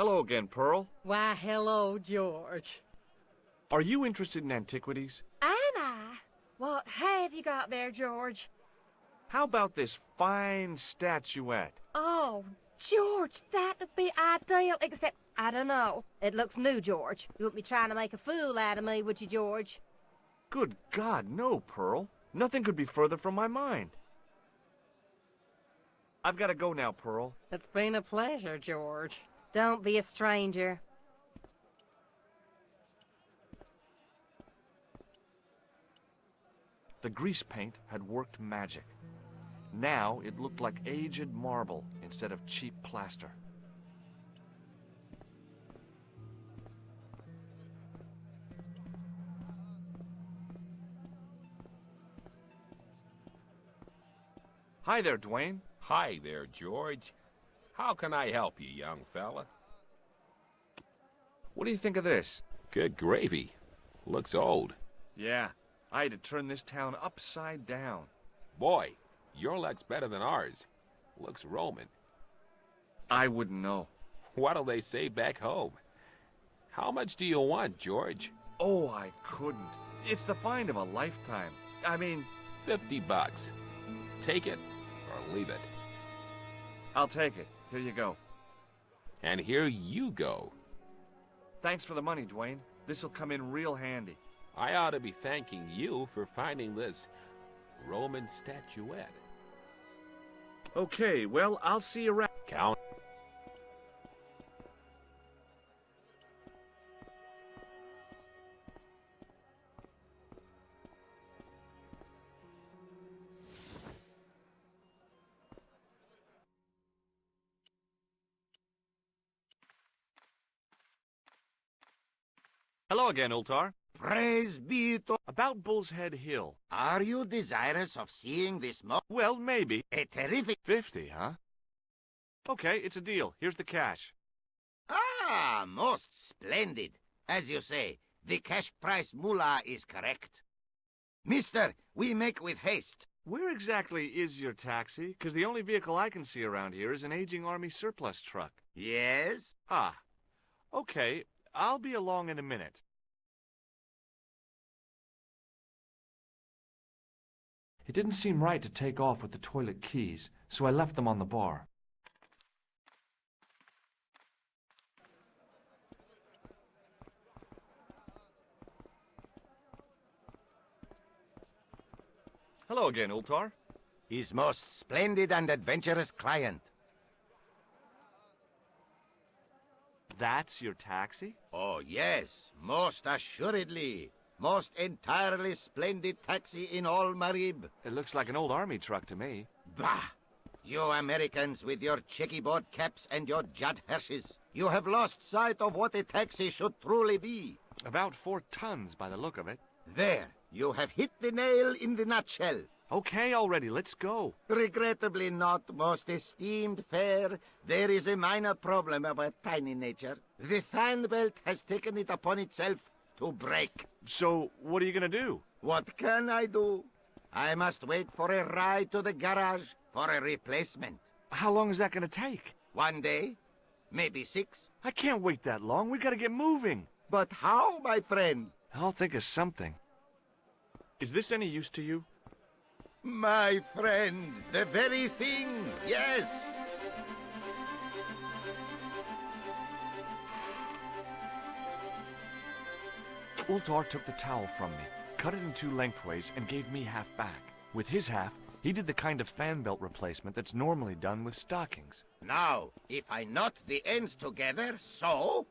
Hello again, Pearl. Why, hello, George. Are you interested in antiquities? Am I? What have you got there, George? How about this fine statuette? Oh, George, that'd be ideal, except, I don't know. It looks new, George. You wouldn't be trying to make a fool out of me, would you, George? Good God, no, Pearl. Nothing could be further from my mind. I've got to go now, Pearl. It's been a pleasure, George. Don't be a stranger. The grease paint had worked magic. Now it looked like aged marble instead of cheap plaster. Hi there, Dwayne. Hi there, George. How can I help you, young fella? What do you think of this? Good gravy. Looks old. Yeah, I had to turn this town upside down. Boy, your luck's better than ours. Looks Roman. I wouldn't know. What'll they say back home? How much do you want, George? Oh, I couldn't. It's the find of a lifetime. I mean... $50. Take it or leave it. I'll take it. Here you go. And here you go. Thanks for the money, Dwayne. This'll come in real handy. I ought to be thanking you for finding this Roman statuette. Okay, well, I'll see you around. Count. Hello again, Ultar. Praise be to... About Bull's Head Hill. Are you desirous of seeing this Well, maybe. a terrific... 50, huh? Okay, it's a deal. Here's the cash. Ah, most splendid. As you say, the cash price moolah is correct. Mister, we make with haste. Where exactly is your taxi? 'Cause the only vehicle I can see around here is an aging Army surplus truck. Yes? Ah. Okay, I'll be along in a minute. It didn't seem right to take off with the toilet keys, so I left them on the bar. Hello again, Ultar. His most splendid and adventurous client. That's your taxi? Oh, yes, most assuredly. Most entirely splendid taxi in all Marib. It looks like an old Army truck to me. Bah! You Americans with your checkerboard caps and your Judd Hershes. You have lost sight of what a taxi should truly be. About 4 tons by the look of it. There, you have hit the nail in the nutshell. Okay, already, let's go. Regrettably not, most esteemed fair. There is a minor problem of a tiny nature. The fan belt has taken it upon itself to break. So, what are you gonna do? What can I do? I must wait for a ride to the garage for a replacement. How long is that gonna take? 1 day, maybe 6. I can't wait that long. We gotta get moving. But how, my friend? I'll think of something. Is this any use to you? My friend, the very thing, yes. Ultar took the towel from me, cut it in 2 lengthways, and gave me half back. With his half, he did the kind of fan belt replacement that's normally done with stockings. Now, if I knot the ends together, so...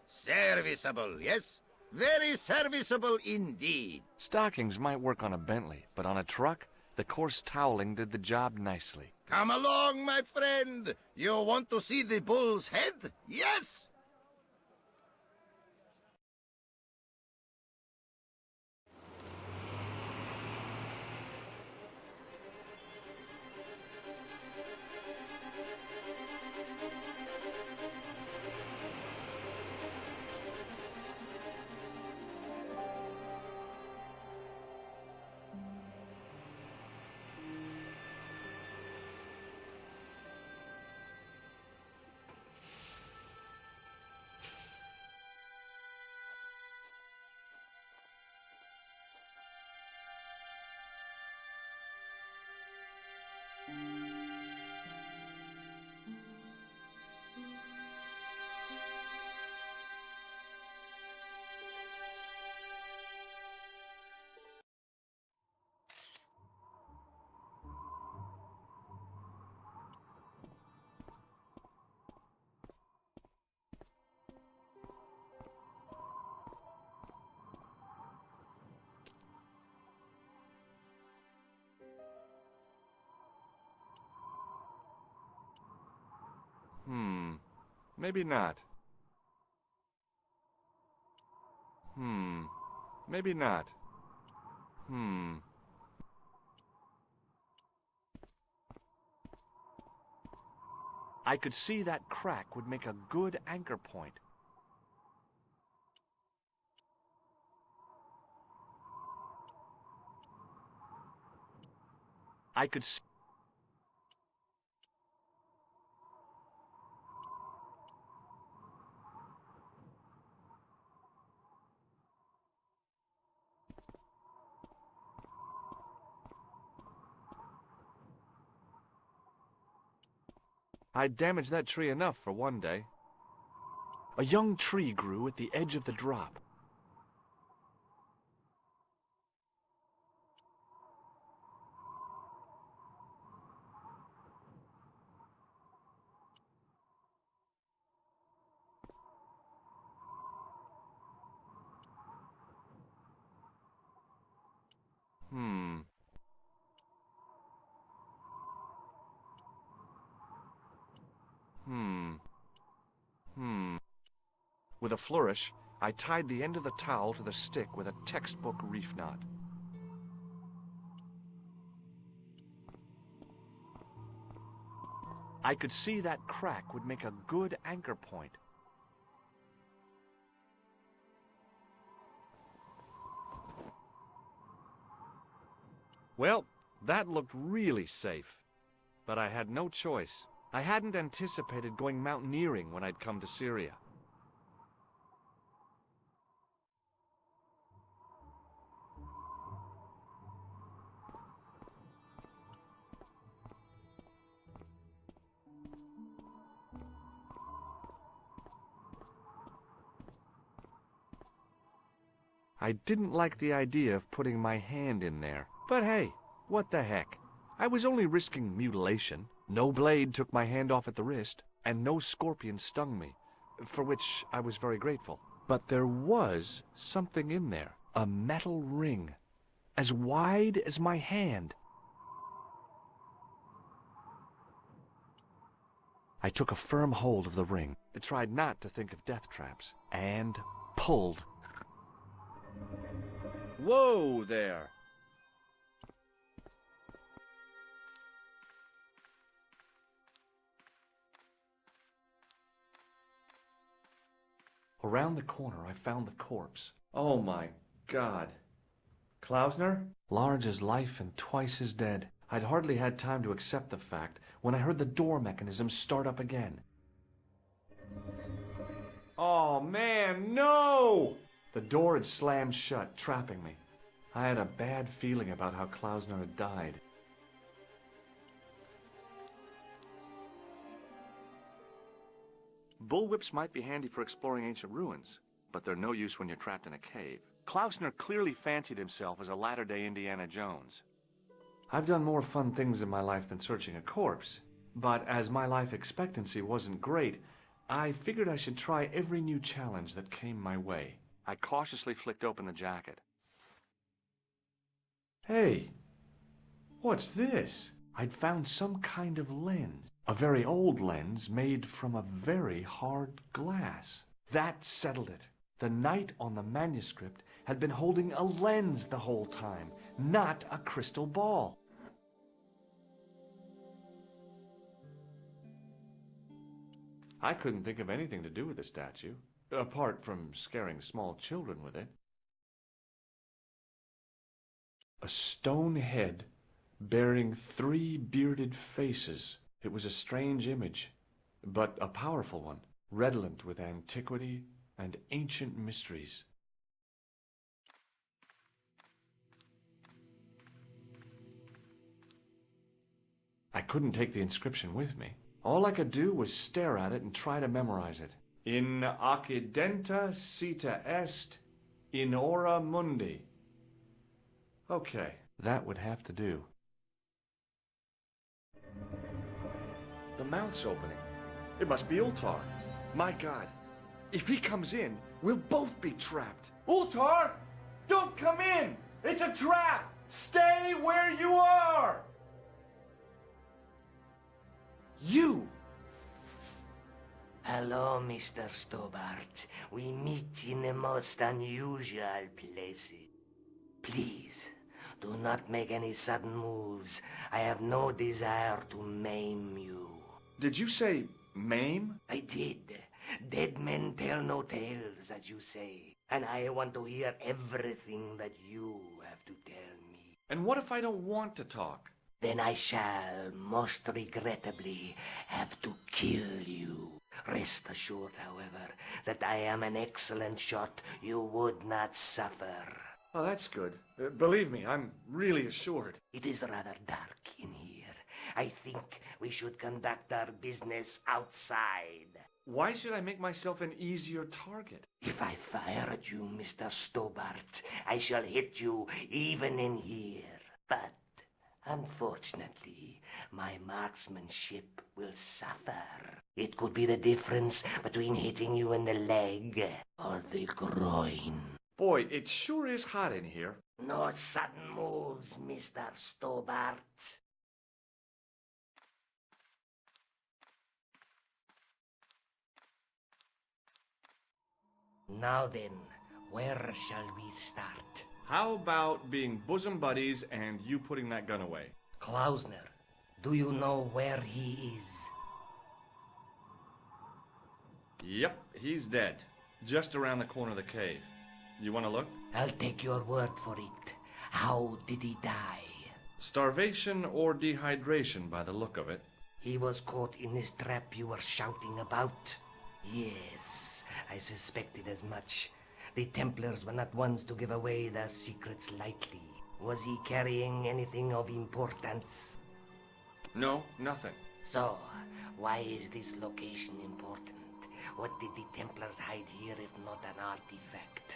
Serviceable, yes? Very serviceable indeed. Stockings might work on a Bentley, but on a truck, the coarse toweling did the job nicely. Come along, my friend. You want to see the bull's head? Yes? Maybe not. Maybe not. I could see that crack would make a good anchor point. I could see... I'd damaged that tree enough for one day. A young tree grew at the edge of the drop. With a flourish, I tied the end of the towel to the stick with a textbook reef knot. I could see that crack would make a good anchor point. Well, that looked really safe, but I had no choice. I hadn't anticipated going mountaineering when I'd come to Syria. I didn't like the idea of putting my hand in there. But hey, what the heck? I was only risking mutilation. No blade took my hand off at the wrist, and no scorpion stung me, for which I was very grateful. But there was something in there, a metal ring, as wide as my hand. I took a firm hold of the ring. I tried not to think of death traps, and pulled. Whoa there! Around the corner, I found the corpse. Oh my God. Klausner? Large as life and twice as dead. I'd hardly had time to accept the fact when I heard the door mechanism start up again. Oh man, no! The door had slammed shut, trapping me. I had a bad feeling about how Klausner had died. Bullwhips might be handy for exploring ancient ruins, but they're no use when you're trapped in a cave. Klausner clearly fancied himself as a latter-day Indiana Jones. I've done more fun things in my life than searching a corpse, but as my life expectancy wasn't great, I figured I should try every new challenge that came my way. I cautiously flicked open the jacket. Hey, what's this? I'd found some kind of lens. A very old lens made from a very hard glass. That settled it. The knight on the manuscript had been holding a lens the whole time, not a crystal ball. I couldn't think of anything to do with the statue, apart from scaring small children with it. A stone head bearing 3 bearded faces. It was a strange image, but a powerful one, redolent with antiquity and ancient mysteries. I couldn't take the inscription with me. All I could do was stare at it and try to memorize it. In occidenta sita est, in ora mundi. Okay, that would have to do. The mouth's opening. It must be Ultar. My God, if he comes in, we'll both be trapped. Ultar! Don't come in! It's a trap! Stay where you are! You! How Hello, Mr. Stobart. We meet in the most unusual places. Please, do not make any sudden moves. I have no desire to maim you. Did you say maim? I did. Dead men tell no tales, as you say. And I want to hear everything that you have to tell me. And what if I don't want to talk? Then I shall, most regrettably, have to kill you. Rest assured, however, that I am an excellent shot. You would not suffer. Oh, that's good. Believe me, I'm really assured. It is rather dark in here. I think we should conduct our business outside. Why should I make myself an easier target? If I fire at you, Mr. Stobart, I shall hit you even in here. But, unfortunately, my marksmanship will suffer. It could be the difference between hitting you in the leg or the groin. Boy, it sure is hot in here. No sudden moves, Mr. Stobart. Now then, where shall we start? How about being bosom buddies and you putting that gun away? Klausner, do you know where he is? Yep, he's dead. Just around the corner of the cave. You want to look? I'll take your word for it. How did he die? Starvation or dehydration by the look of it. He was caught in this trap you were shouting about? Yes, I suspected as much. The Templars were not ones to give away their secrets lightly. Was he carrying anything of importance? No, nothing. So, why is this location important? What did the Templars hide here if not an artifact?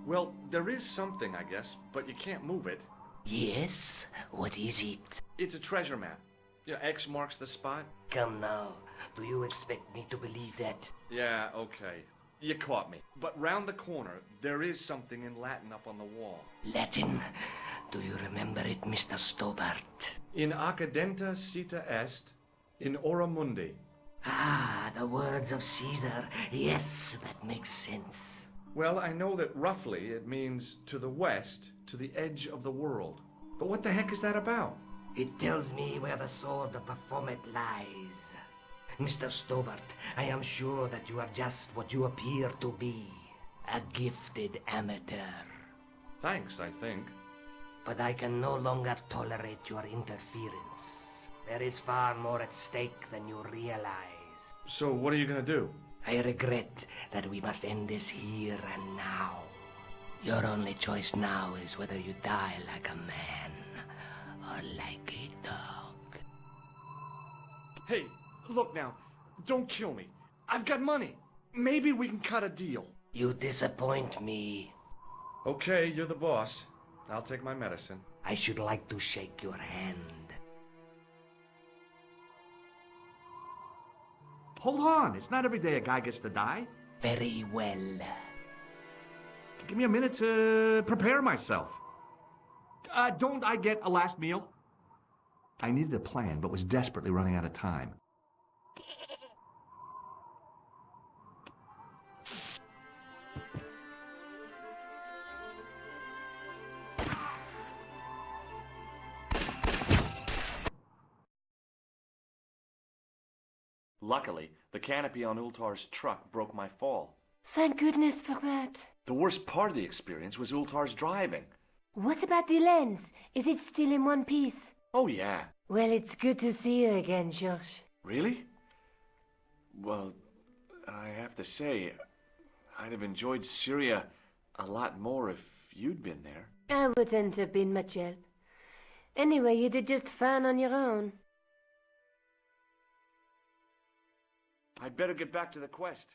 Well, there is something, I guess, but you can't move it. Yes? What is it? It's a treasure map. Yeah, X marks the spot. Come now, do you expect me to believe that? Yeah, okay. You caught me. But round the corner, there is something in Latin up on the wall. Latin? Do you remember it, Mr. Stobart? In accidenta cita est, in ora mundi. Ah, the words of Caesar. Yes, that makes sense. Well, I know that roughly it means to the west, to the edge of the world. But what the heck is that about? It tells me where the sword of Baphomet lies. Mr. Stobart, I am sure that you are just what you appear to be. A gifted amateur. Thanks, I think. But I can no longer tolerate your interference. There is far more at stake than you realize. So what are you gonna do? I regret that we must end this here and now. Your only choice now is whether you die like a man or like a dog. Hey, look now. Don't kill me. I've got money. Maybe we can cut a deal. You disappoint me. Okay, you're the boss. I'll take my medicine. I should like to shake your hand. Hold on. It's not every day a guy gets to die. Very well. Give me a minute to prepare myself. Don't I get a last meal? I needed a plan, but was desperately running out of time. Luckily, the canopy on Ultar's truck broke my fall. Thank goodness for that. The worst part of the experience was Ultar's driving. What about the lens? Is it still in one piece? Oh, yeah. Well, it's good to see you again, Josh. Really? Well, I have to say, I'd have enjoyed Syria a lot more if you'd been there. I wouldn't have been much help. Anyway, you did just fine on your own. I'd better get back to the quest.